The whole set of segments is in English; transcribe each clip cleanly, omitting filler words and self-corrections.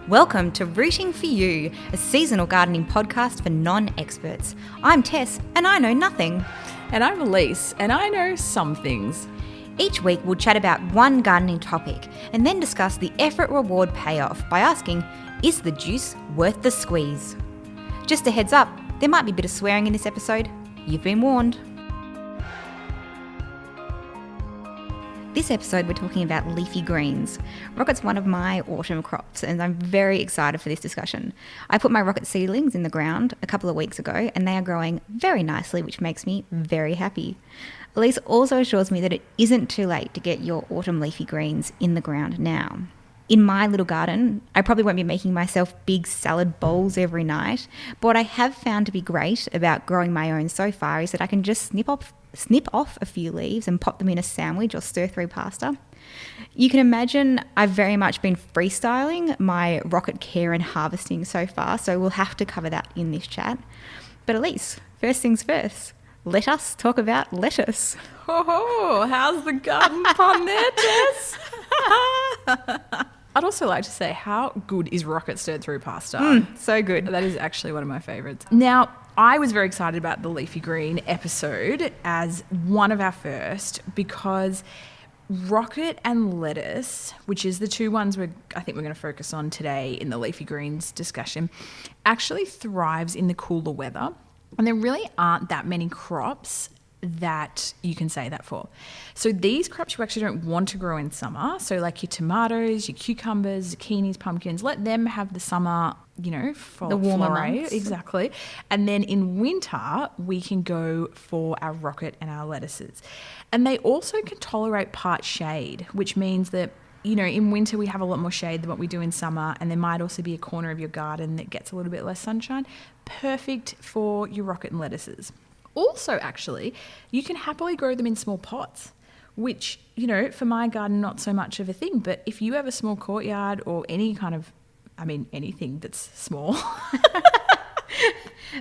Welcome to Rooting for You, a seasonal gardening podcast for non-experts. I'm Tess, and I know nothing. And I'm Alyce, and I know some things. Each week we'll chat about one gardening topic and then discuss the effort-reward payoff by asking, is the juice worth the squeeze? Just a heads up, there might be a bit of swearing in this episode. You've been warned. This episode we're talking about leafy greens. Rocket's one of my autumn crops and I'm very excited for this discussion. I put my rocket seedlings in the ground a couple of weeks ago and they are growing very nicely, which makes me very happy. Alyce also assures me that it isn't too late to get your autumn leafy greens in the ground now. In my little garden, I probably won't be making myself big salad bowls every night, but what I have found to be great about growing my own so far is that I can just snip off a few leaves and pop them in a sandwich or stir through pasta. You can imagine I've very much been freestyling my rocket care and harvesting so far, so we'll have to cover that in this chat. But Alyce, first things first, let us talk about lettuce. Oh, how's the garden pun there, Tess? I'd also like to say, how good is rocket stirred through pasta? So good. That is actually one of my favourites. Now, I was very excited about the leafy green episode as one of our first because rocket and lettuce, which is the two ones I think we're going to focus on today in the leafy greens discussion, actually thrives in the cooler weather. And there really aren't that many crops that you can say that for. So these crops you actually don't want to grow in summer. So like your tomatoes, your cucumbers, zucchinis, pumpkins, let them have the summer, the warmer months. Exactly. And then in winter, we can go for our rocket and our lettuces. And they also can tolerate part shade, which means that in winter we have a lot more shade than what we do in summer, and there might also be a corner of your garden that gets a little bit less sunshine. Perfect for your rocket and lettuces. Also, actually, you can happily grow them in small pots, which, for my garden, not so much of a thing. But if you have a small courtyard or anything that's small,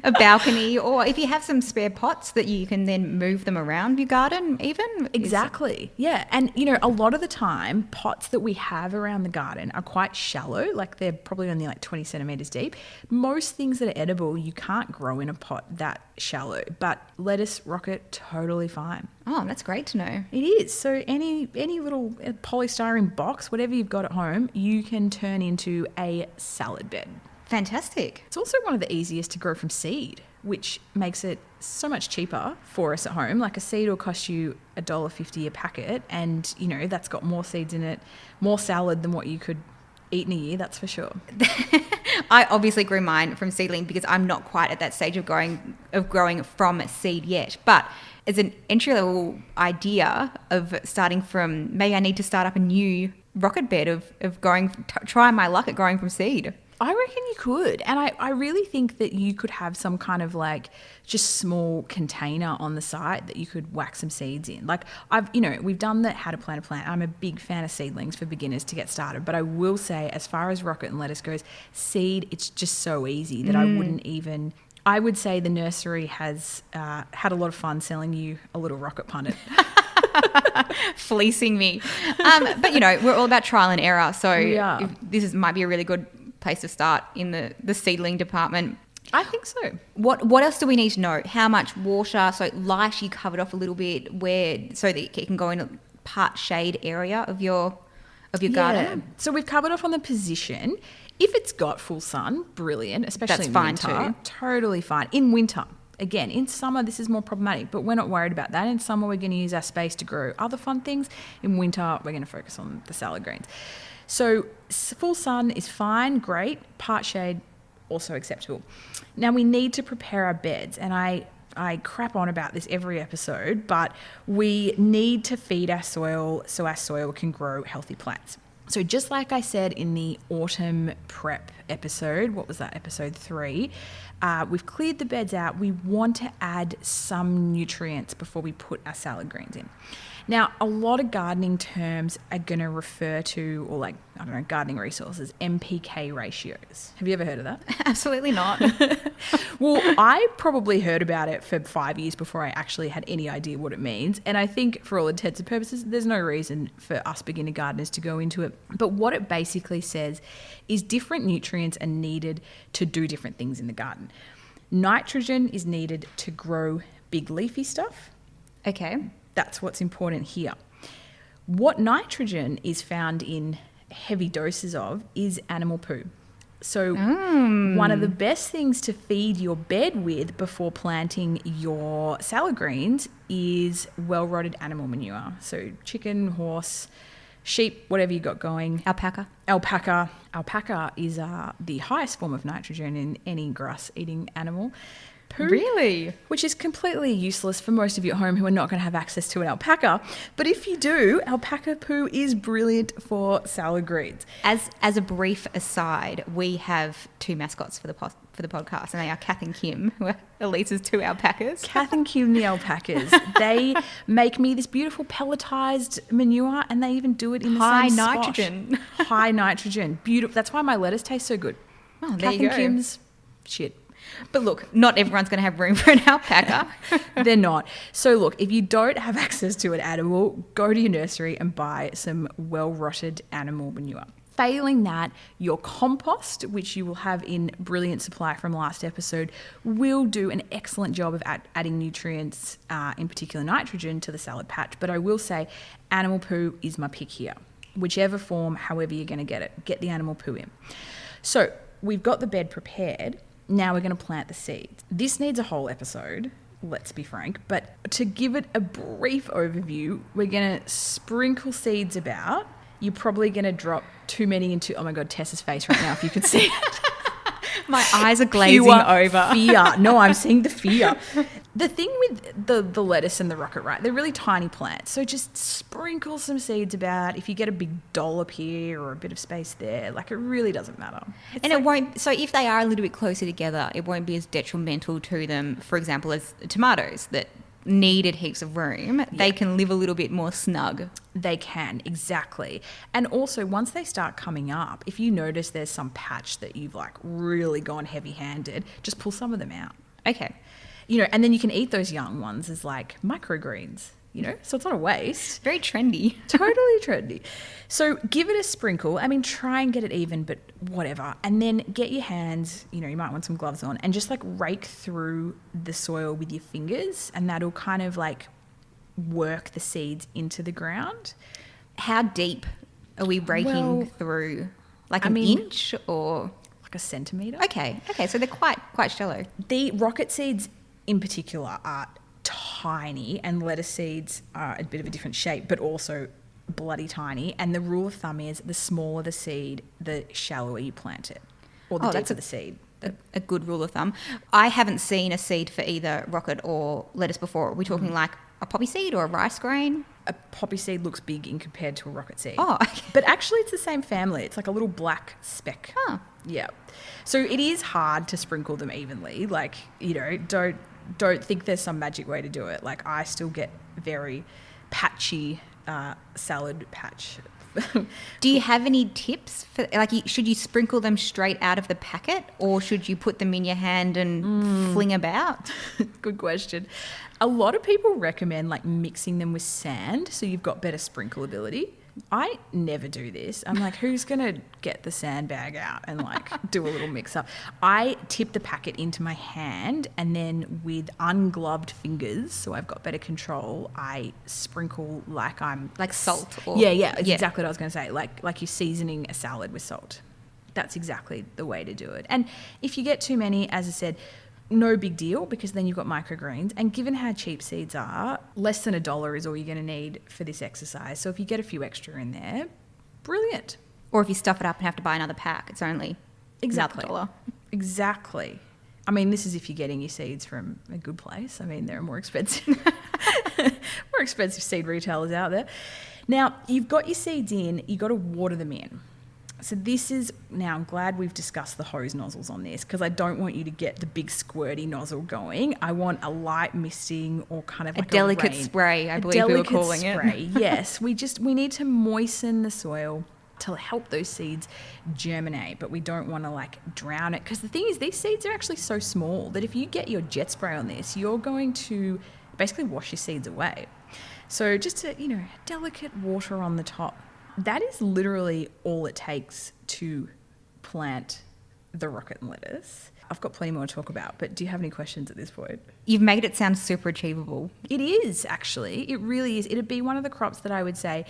a balcony, or if you have some spare pots that you can then move them around your garden even. Exactly. Yeah. And, a lot of the time, pots that we have around the garden are quite shallow, like they're probably only like 20 centimetres deep. Most things that are edible, you can't grow in a pot that shallow, but lettuce, rocket, totally fine. Oh, that's great to know. It is. So any little polystyrene box, whatever you've got at home, you can turn into a salad bed. Fantastic. It's also one of the easiest to grow from seed, which makes it so much cheaper for us at home. Like a seed will cost you $1.50 a packet, and that's got more seeds in it, more salad than what you could eat in a year, that's for sure. I obviously grew mine from seedling because I'm not quite at that stage of growing from seed yet. But as an entry-level idea of starting from, maybe I need to start up a new rocket bed of try my luck at growing from seed. I reckon you could. And I really think that you could have some kind of just small container on the side that you could whack some seeds in. Like we've done the how to plant a plant. I'm a big fan of seedlings for beginners to get started. But I will say, as far as rocket and lettuce goes, seed, it's just so easy that I would say the nursery has had a lot of fun selling you a little rocket punnet. Fleecing me. But we're all about trial and error. So might be a really good place to start in the seedling department. I think so. What else do we need to know? How much water? So light, you covered off a little bit, so that it can go in a part shade area of your garden. So we've covered off on the position. If it's got full sun, brilliant, especially in winter. That's fine too. Totally fine. In winter. Again, in summer, this is more problematic, but we're not worried about that. In summer, we're going to use our space to grow other fun things. In winter, we're going to focus on the salad greens. So full sun is fine, great. Part shade, also acceptable. Now we need to prepare our beds, and I crap on about this every episode, but we need to feed our soil so our soil can grow healthy plants. So just like I said in the autumn prep episode, what was that, episode 3, we've cleared the beds out. We want to add some nutrients before we put our salad greens in. Now, a lot of gardening terms are going to refer to, or like, I don't know, gardening resources, NPK ratios. Have you ever heard of that? Absolutely not. Well, I probably heard about it for 5 years before I actually had any idea what it means. And I think for all intents and purposes, there's no reason for us beginner gardeners to go into it. But what it basically says is different nutrients are needed to do different things in the garden. Nitrogen is needed to grow big leafy stuff. Okay. That's what's important here. What nitrogen is found in heavy doses of is animal poo. So one of the best things to feed your bed with before planting your salad greens is well-rotted animal manure. So chicken, horse, sheep, whatever you got going. Alpaca. Alpaca is the highest form of nitrogen in any grass-eating animal. Poo, really? Which is completely useless for most of you at home who are not going to have access to an alpaca. But if you do, alpaca poo is brilliant for salad greens. As a brief aside, we have 2 mascots for the podcast, and they are Kath and Kim, who are Alyce's 2 alpacas. Kath and Kim, the alpacas. They make me this beautiful pelletized manure, and they even do it in the same nitrogen. spot. High nitrogen. Beautiful. That's why my lettuce tastes so good. Oh, there Kath you and go. Kim's shit. But look, not everyone's going to have room for an alpaca. They're not. So look, if you don't have access to an animal, go to your nursery and buy some well-rotted animal manure. Failing that, your compost, which you will have in brilliant supply from last episode, will do an excellent job of adding nutrients, in particular nitrogen, to the salad patch. But I will say animal poo is my pick here. Whichever form, however you're going to get it, get the animal poo in. So we've got the bed prepared. Now we're going to plant the seeds. This needs a whole episode, let's be frank, but to give it a brief overview, we're going to sprinkle seeds about. You're probably going to drop too many into, oh my God, Tessa's face right now, if you could see it. My eyes are glazing over. Fear. No, I'm seeing the fear. The thing with the lettuce and the rocket, right, they're really tiny plants. So just sprinkle some seeds about. If you get a big dollop here or a bit of space there, like it really doesn't matter. And it won't, so if they are a little bit closer together, it won't be as detrimental to them, for example, as tomatoes that needed heaps of room. Yeah. They can live a little bit more snug. They can, exactly. And also, once they start coming up, if you notice there's some patch that you've like really gone heavy-handed, just pull some of them out. Okay. You know, and then you can eat those young ones as like microgreens, you know, so it's not a waste. Very trendy. Totally trendy. So give it a sprinkle. I mean, try and get it even, but whatever. And then get your hands, you know, you might want some gloves on, and just like rake through the soil with your fingers, and that'll kind of like work the seeds into the ground. How deep are we raking through? Like an inch or? Like a centimetre. Okay, so they're quite shallow. The rocket seeds in particular are tiny, and lettuce seeds are a bit of a different shape, but also bloody tiny. And the rule of thumb is the smaller the seed, the shallower you plant it, or the deeper the seed. A good rule of thumb. I haven't seen a seed for either rocket or lettuce before. Are we talking like a poppy seed or a rice grain? A poppy seed looks big in compared to a rocket seed. Oh, okay. But actually it's the same family. It's like a little black speck. Oh. Yeah. So it is hard to sprinkle them evenly. Like, you know, don't think there's some magic way to do it. Like, I still get very patchy salad patch. Do you have any tips for, like, should you sprinkle them straight out of the packet, or should you put them in your hand and fling about? Good question. A lot of people recommend like mixing them with sand so you've got better sprinkle ability. I never do this. I'm like, who's going to get the sandbag out and like do a little mix up? I tip the packet into my hand, and then with ungloved fingers, so I've got better control, I sprinkle like I'm... Like salt? Or, yeah. Exactly what I was going to say. Like you're seasoning a salad with salt. That's exactly the way to do it. And if you get too many, as I said, no big deal, because then you've got microgreens. And given how cheap seeds are, less than $1 is all you're going to need for this exercise. So if you get a few extra in there, brilliant. Or if you stuff it up and have to buy another pack, it's only $1. Exactly. I mean, this is if you're getting your seeds from a good place. I mean, there are more expensive seed retailers out there. Now, you've got your seeds in, you've got to water them in. So this is, now I'm glad we've discussed the hose nozzles on this, because I don't want you to get the big squirty nozzle going. I want a light misting, or kind of like a delicate spray, I believe we were calling it. Yes, we need to moisten the soil to help those seeds germinate, but we don't want to like drown it, because the thing is, these seeds are actually so small that if you get your jet spray on this, you're going to basically wash your seeds away. So just a, delicate water on the top. That is literally all it takes to plant the rocket and lettuce. I've got plenty more to talk about, but do you have any questions at this point? You've made it sound super achievable. It is, actually. It really is. It'd be one of the crops that I would say,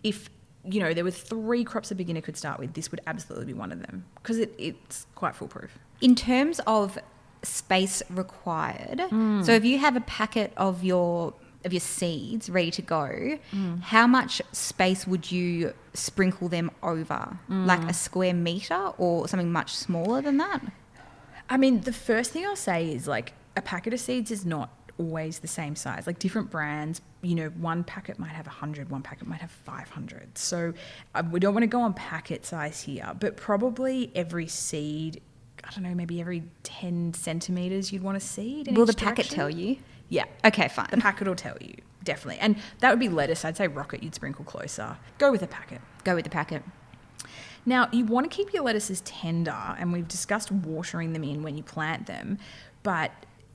if there were 3 crops a beginner could start with, this would absolutely be one of them, because it's quite foolproof. In terms of space required, so if you have a packet of your seeds ready to go, how much space would you sprinkle them over? Like a square metre or something much smaller than that? I mean, the first thing I'll say is, like, a packet of seeds is not always the same size. Like, different brands, one packet might have 100, one packet might have 500. So we don't want to go on packet size here, but probably every seed, I don't know, maybe every 10 centimetres you'd want a seed in Will each the packet direction. tell you? Yeah. Okay, fine. The packet will tell you, definitely. And that would be lettuce. I'd say rocket you'd sprinkle closer. Go with a packet. Go with the packet. Now, you want to keep your lettuces tender, and we've discussed watering them in when you plant them, but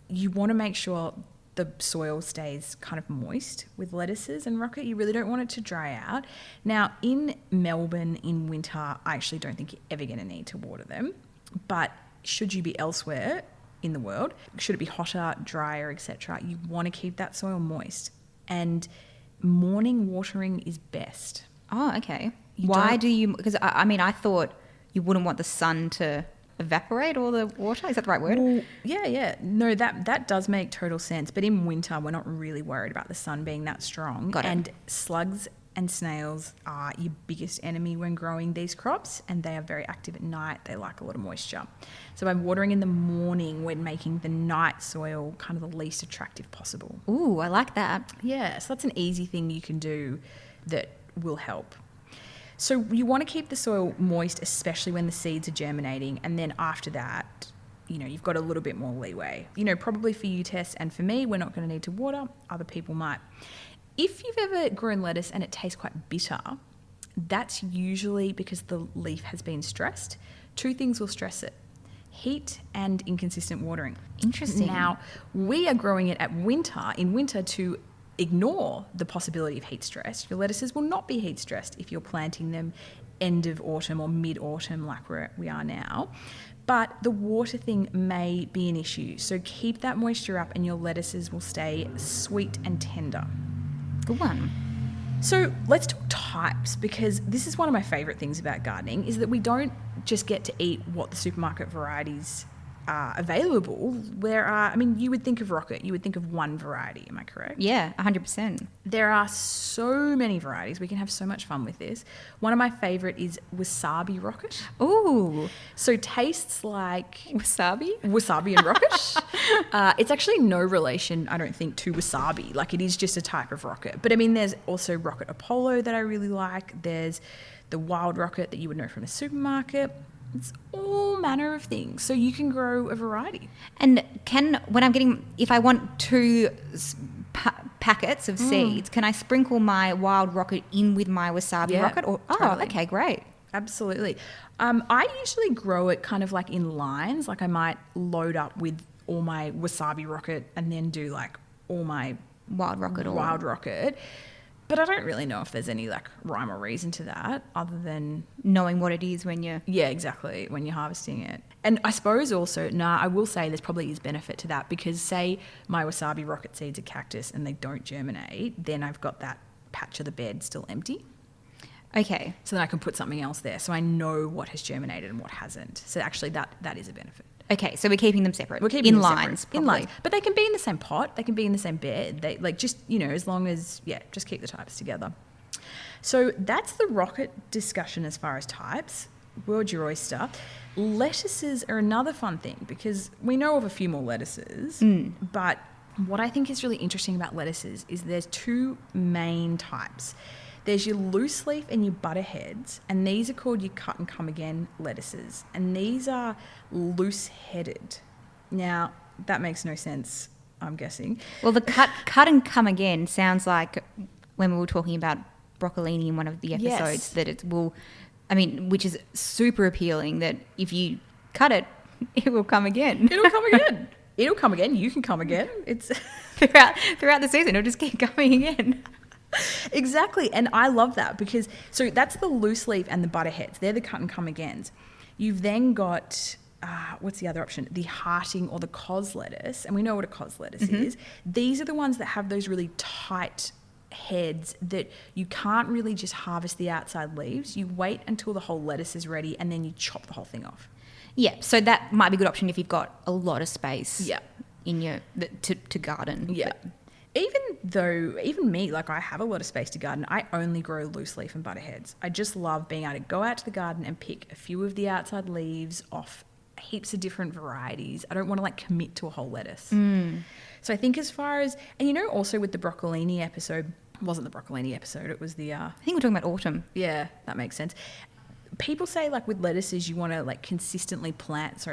you want to make sure the soil stays kind of moist with lettuces and rocket. You really don't want it to dry out. Now, in Melbourne in winter, I actually don't think you're ever going to need to water them, but should you be elsewhere in the world, should it be hotter, drier, etc., you want to keep that soil moist, and morning watering is best. Oh, okay. Why do you, because I thought you wouldn't want the sun to evaporate all the water. Is that the right word? Well, yeah. No, that does make total sense. But in winter, we're not really worried about the sun being that strong. Got it. And slugs and snails are your biggest enemy when growing these crops, and they are very active at night. They like a lot of moisture. So by watering in the morning, we're making the night soil kind of the least attractive possible. Ooh, I like that. Yeah, so that's an easy thing you can do that will help. So you want to keep the soil moist, especially when the seeds are germinating, and then after that, you've got a little bit more leeway. Probably for you, Tess, and for me, we're not going to need to water. Other people might. If you've ever grown lettuce and it tastes quite bitter, that's usually because the leaf has been stressed. 2 things will stress it: heat and inconsistent watering. Interesting. Now, we are growing it in winter to ignore the possibility of heat stress. Your lettuces will not be heat stressed if you're planting them end of autumn or mid-autumn like we are now. But the water thing may be an issue. So keep that moisture up and your lettuces will stay sweet and tender. Good one. So let's talk types, because this is one of my favourite things about gardening, is that we don't just get to eat what the supermarket varieties are available. You would think of rocket, you would think of one variety, am I correct? Yeah, 100%. There are so many varieties. We can have so much fun with this. One of my favourite is wasabi rocket. Ooh. So tastes like Wasabi and rocket. It's actually no relation, I don't think, to wasabi. Like, it is just a type of rocket. But there's also rocket Apollo that I really like. There's the wild rocket that you would know from the supermarket. It's all manner of things. So you can grow a variety. And if I want 2 packets of seeds, can I sprinkle my wild rocket in with my wasabi rocket? Totally. Oh, okay, great. Absolutely. I usually grow it kind of like in lines. Like, I might load up with all my wasabi rocket and then do like all my wild rocket. But I don't really know if there's any like rhyme or reason to that, other than knowing what it is when you're... Yeah, exactly, when you're harvesting it. And I suppose also, I will say there's probably is benefit to that, because say my wasabi rocket seeds are cactus and they don't germinate, then I've got that patch of the bed still empty. Okay. So then I can put something else there, so I know what has germinated and what hasn't. So actually that is a benefit. Okay, so we're keeping them separate. We're keeping them lines, separate. In lines. But they can be in the same pot. They can be in the same bed. They as long as, just keep the types together. So that's the rocket discussion as far as types. World your oyster. Lettuces are another fun thing, because we know of a few more lettuces, but what I think is really interesting about lettuces is there's 2 main types. There's your loose leaf and your butterheads, and these are called your cut and come again lettuces, and these are loose headed. Now that makes no sense, I'm guessing. Well, the cut and come again sounds like when we were talking about broccolini in one of the episodes, that it will, which is super appealing, that if you cut it, it will come again. It'll come again. It'll come again. You can come again. It's throughout the season, it'll just keep coming again. Exactly. And I love that because, so that's the loose leaf and the butterheads. They're the cut and come agains. You've then got, what's the other option? The hearting or the cos lettuce. And we know what a cos lettuce is. These are the ones that have those really tight heads that you can't really just harvest the outside leaves. You wait until the whole lettuce is ready and then you chop the whole thing off. Yeah. So that might be a good option if you've got a lot of space in your, to garden. Yeah. Even me, like I have a lot of space to garden, I only grow loose leaf and butterheads. I just love being able to go out to the garden and pick a few of the outside leaves off heaps of different varieties. I don't want to like commit to a whole lettuce. So I think as far as, and also with the broccolini episode, it wasn't the broccolini episode, it was the... I think we're talking about autumn. Yeah, that makes sense. People say like with lettuces you want to like consistently plant,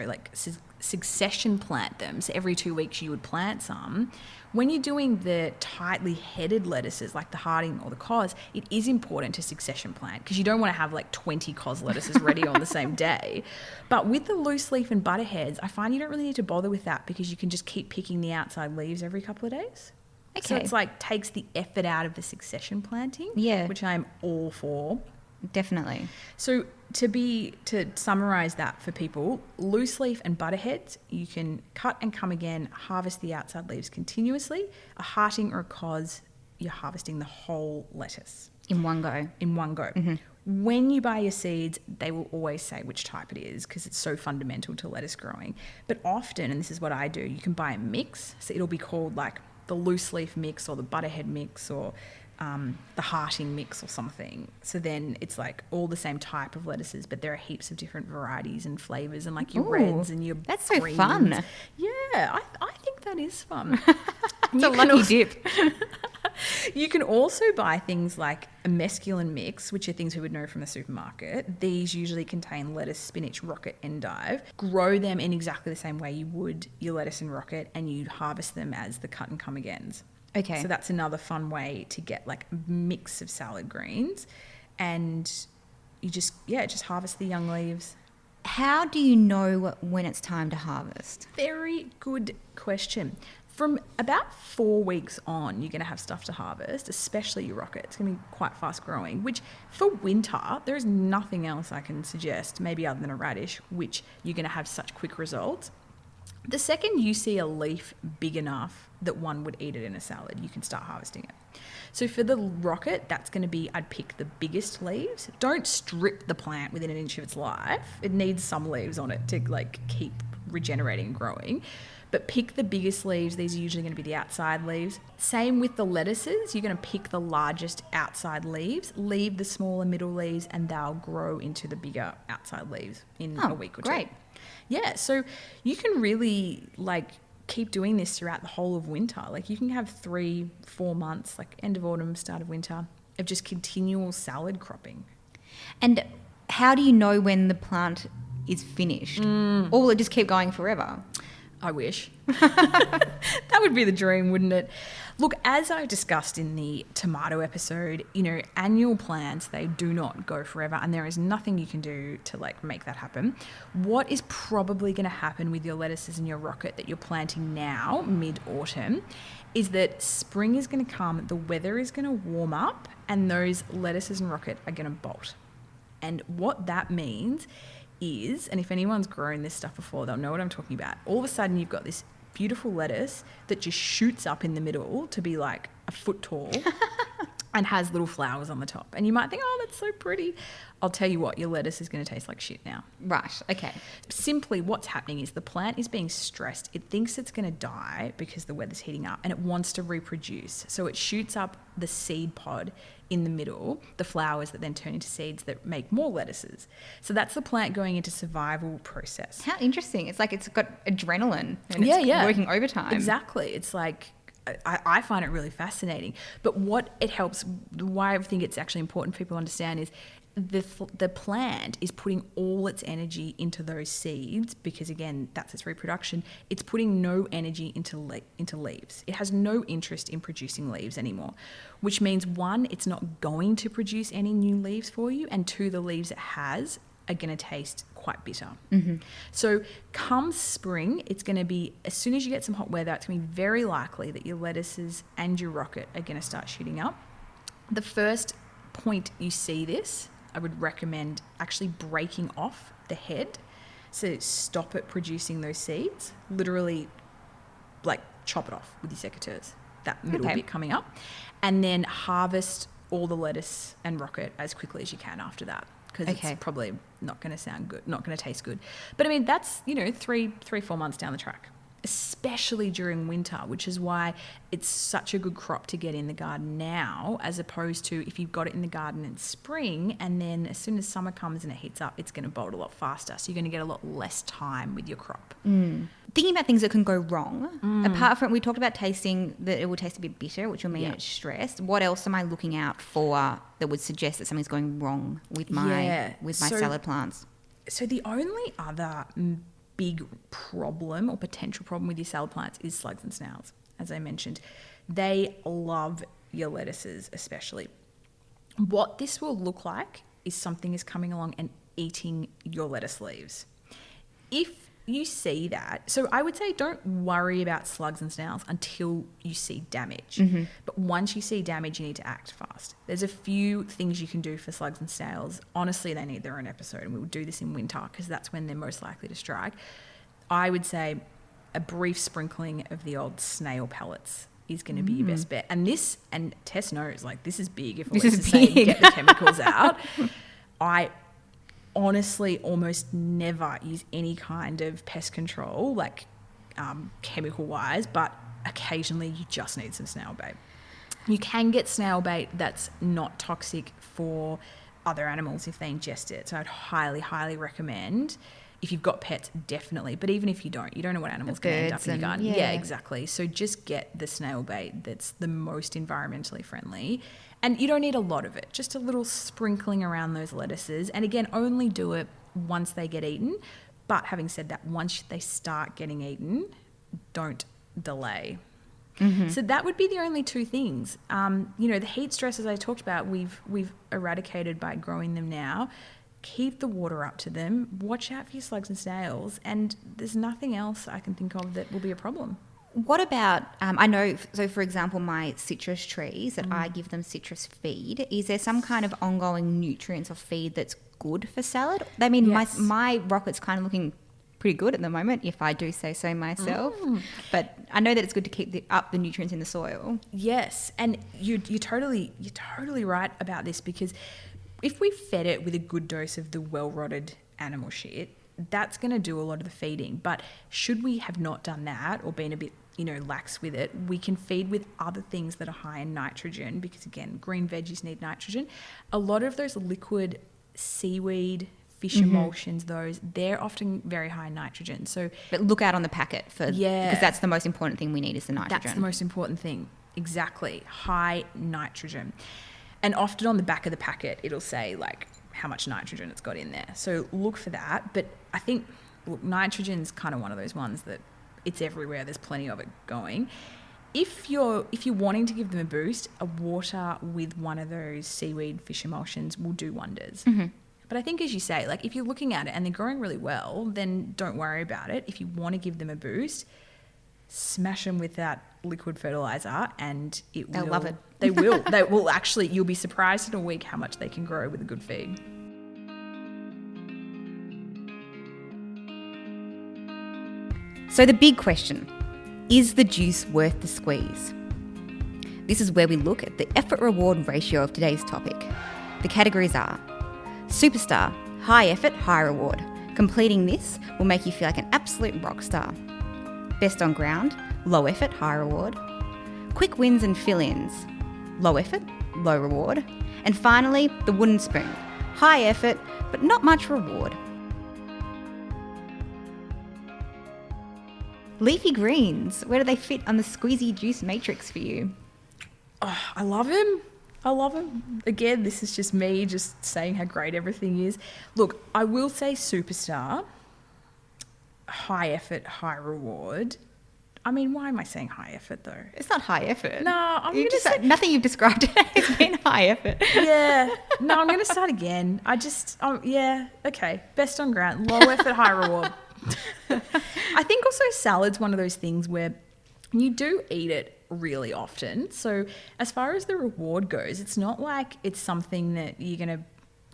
succession plant them. So every 2 weeks you would plant some. When you're doing the tightly headed lettuces like the Harding or the cos, it is important to succession plant because you don't want to have like 20 cos lettuces ready on the same day. But with the loose leaf and butterheads, I find you don't really need to bother with that because you can just keep picking the outside leaves every couple of days. Okay. So it's like takes the effort out of the succession planting, which I'm all for. Definitely. So to summarize that for people, loose leaf and butterheads, you can cut and come again, harvest the outside leaves continuously. A hearting or a cos, you're harvesting the whole lettuce. In one go. When you buy your seeds, they will always say which type it is because it's so fundamental to lettuce growing. But often, and this is what I do, you can buy a mix. So it'll be called like the loose leaf mix or the butterhead mix or the hearting mix or something. So then it's like all the same type of lettuces, but there are heaps of different varieties and flavors and like your reds and your that's greens. So fun. Yeah, I think that is fun. It's a lucky dip. You can also buy things like a mesclun mix, which are things we would know from the supermarket. These usually contain lettuce, spinach, rocket, endive. Grow them in exactly the same way you would your lettuce and rocket, and you harvest them as the cut and come agains. Okay. So that's another fun way to get like a mix of salad greens, and you just harvest the young leaves. How do you know when it's time to harvest? Very good question. From about 4 weeks on, you're going to have stuff to harvest, especially your rocket. It's going to be quite fast growing, which for winter, there is nothing else I can suggest, maybe other than a radish, which you're going to have such quick results. The second you see a leaf big enough that one would eat it in a salad, you can start harvesting it. So for the rocket, that's going to be, I'd pick the biggest leaves. Don't strip the plant within an inch of its life. It needs some leaves on it to like keep regenerating and growing. But pick the biggest leaves. These are usually going to be the outside leaves. Same with the lettuces. You're going to pick the largest outside leaves, leave the smaller middle leaves, and they'll grow into the bigger outside leaves in a week or two. Great. Yeah, so you can really like keep doing this throughout the whole of winter. Like you can have 3-4 months, like end of autumn, start of winter, of just continual salad cropping. And how do you know when the plant is finished? Or will it just keep going forever? I wish. That would be the dream, wouldn't it? Look, as I discussed in the tomato episode, annual plants, they do not go forever, and there is nothing you can do to like make that happen. What is probably going to happen with your lettuces and your rocket that you're planting now, mid-autumn, is that spring is going to come, the weather is going to warm up, and those lettuces and rocket are going to bolt. And what that means is, and if anyone's grown this stuff before, they'll know what I'm talking about. All of a sudden you've got this beautiful lettuce that just shoots up in the middle to be like a foot tall and has little flowers on the top. And you might think, oh, that's so pretty. I'll tell you what, your lettuce is going to taste like shit now. Right, okay. Simply what's happening is the plant is being stressed. It thinks it's going to die because the weather's heating up, and it wants to reproduce. So it shoots up the seed pod in the middle, the flowers that then turn into seeds that make more lettuces. So that's the plant going into survival process. How interesting. It's like it's got adrenaline and it's working overtime. Exactly. It's like I find it really fascinating. But what it helps, why I think it's actually important for people to understand is the plant is putting all its energy into those seeds because, again, that's its reproduction. It's putting no energy into leaves. It has no interest in producing leaves anymore, which means, one, it's not going to produce any new leaves for you, and two, the leaves it has are going to taste quite bitter. Mm-hmm. So come spring, it's going to be, as soon as you get some hot weather, it's going to be very likely that your lettuces and your rocket are going to start shooting up. The first point you see this, I would recommend actually breaking off the head. So stop it producing those seeds. Literally, like, chop it off with your secateurs, that middle bit coming up. And then harvest all the lettuce and rocket as quickly as you can after that. Because it's probably not going to sound good, not going to taste good. But I mean, that's, 3-4 months down the track, especially during winter, which is why it's such a good crop to get in the garden now, as opposed to if you've got it in the garden in spring, and then as soon as summer comes and it heats up, it's going to bolt a lot faster. So you're going to get a lot less time with your crop. Thinking about things that can go wrong, apart from, we talked about tasting, that it will taste a bit bitter, which will mean it's stressed. What else am I looking out for that would suggest that something's going wrong with my salad plants? So the only other big problem or potential problem with your salad plants is slugs and snails. As I mentioned, they love your lettuces especially. What this will look like is something is coming along and eating your lettuce leaves. If you see that, so I would say don't worry about slugs and snails until you see damage. But once you see damage, you need to act fast. There's a few things you can do for slugs and snails. Honestly, they need their own episode, and we will do this in winter because that's when they're most likely to strike. I would say a brief sprinkling of the old snail pellets is going to be your best bet. And Tess knows, like, this is big. If Alyce is saying get the chemicals out, I honestly almost never use any kind of pest control, like chemical wise, but occasionally you just need some snail bait. You can get snail bait that's not toxic for other animals if they ingest it. So I'd highly, highly recommend, if you've got pets, definitely. But even if you don't know what animal's going to end up in your garden. Yeah, exactly. So just get the snail bait that's the most environmentally friendly. And you don't need a lot of it, just a little sprinkling around those lettuces. And again, only do it once they get eaten. But having said that, once they start getting eaten, don't delay. So that would be the only two things. The heat stress, as I talked about, we've eradicated by growing them now. Keep the water up to them. Watch out for your slugs and snails. And there's nothing else I can think of that will be a problem. What about, I know, so for example, my citrus trees that I give them citrus feed, is there some kind of ongoing nutrients or feed that's good for salad? I mean, my rocket's kind of looking pretty good at the moment, if I do say so myself. But I know that it's good to keep up the nutrients in the soil. Yes, and you're totally right about this, because if we fed it with a good dose of the well-rotted animal shit, that's going to do a lot of the feeding. But should we have not done that or been a bit, lax with it, we can feed with other things that are high in nitrogen, because again, green veggies need nitrogen. A lot of those liquid seaweed, fish emulsions, they're often very high in nitrogen. So, but look out on the packet because that's the most important thing we need, is the nitrogen. That's the most important thing. Exactly. High nitrogen. And often on the back of the packet, it'll say like how much nitrogen it's got in there. So look for that. But I think, nitrogen's kind of one of those ones that it's everywhere. There's plenty of it going. If you're wanting to give them a boost, a water with one of those seaweed fish emulsions will do wonders. But I think, as you say, like, if you're looking at it and they're growing really well, then don't worry about it. If you want to give them a boost, smash them with that liquid fertilizer, and they'll love it. They will. They will actually. You'll be surprised in a week how much they can grow with a good feed. So the big question, is the juice worth the squeeze? This is where we look at the effort-reward ratio of today's topic. The categories are: superstar, high effort, high reward. Completing this will make you feel like an absolute rock star. Best on ground, low effort, high reward. Quick wins and fill-ins, low effort, low reward. And finally, the wooden spoon, high effort, but not much reward. Leafy greens, where do they fit on the squeezy juice matrix for you? Oh, I love him. I love him. Again, this is just me just saying how great everything is. Look, I will say superstar, high effort, high reward. I mean, why am I saying high effort though? It's not high effort. No, I'm going to say... Nothing you've described today has been high effort. Yeah. No, I'm going to start again. Yeah, okay. Best on ground, low effort, high reward. I think also salad's one of those things where you do eat it really often. So as far as the reward goes, it's not like it's something that you're going to,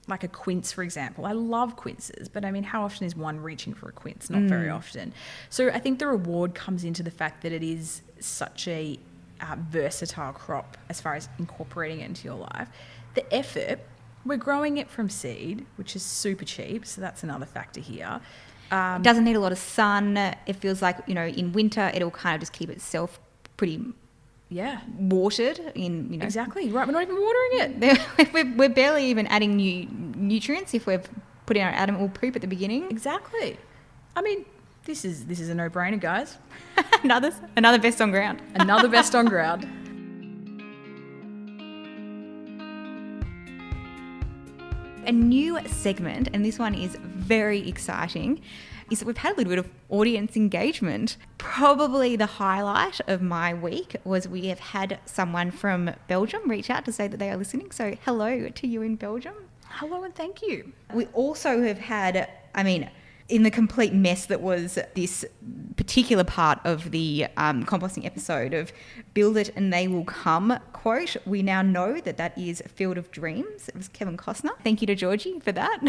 like a quince, for example. I love quinces, but I mean, how often is one reaching for a quince? Not very often. So I think the reward comes into the fact that it is such a versatile crop as far as incorporating it into your life. The effort, we're growing it from seed, which is super cheap. So that's another factor here. It doesn't need a lot of sun. It feels like, in winter, it'll kind of just keep itself pretty watered in, Exactly. Right. We're not even watering it. we're barely even adding new nutrients if we're putting our animal poop at the beginning. Exactly. I mean, this is a no-brainer, guys. Another best on ground. Another best on ground. A new segment, and this one is very exciting, is that we've had a little bit of audience engagement. Probably the highlight of my week was we have had someone from Belgium reach out to say that they are listening. So hello to you in Belgium. Hello and thank you. We also have had, in the complete mess that was this particular part of the composting episode of build it and they will come quote, we now know that is Field of Dreams. It was Kevin Costner. Thank you to Georgie for that.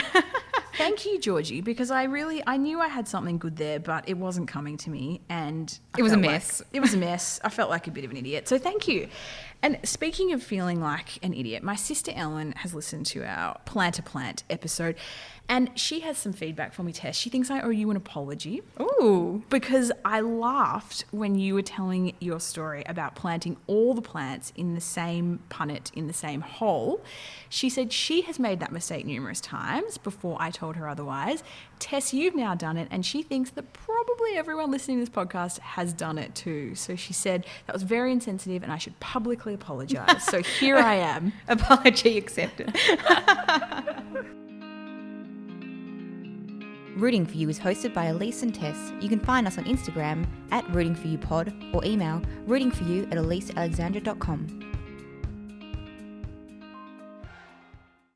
Thank you, Georgie, because I knew I had something good there, but it wasn't coming to me, and it was a mess. It was a mess. I felt like a bit of an idiot. So thank you. And speaking of feeling like an idiot, my sister Ellen has listened to our Plant to Plant episode, and she has some feedback for me, Tess. She thinks I owe you an apology. Ooh. Because I laughed when you were telling your story about planting all the plants in the same punnet, in the same hole. She said she has made that mistake numerous times before I told her otherwise. Tess, you've now done it, and she thinks that probably everyone listening to this podcast has done it too. So she said that was very insensitive and I should publicly apologise. So here I am. Apology accepted. Rooting For You is hosted by Alyce and Tess. You can find us on Instagram @rootingforyouPod or email rootingforyou@alycealexandra.com.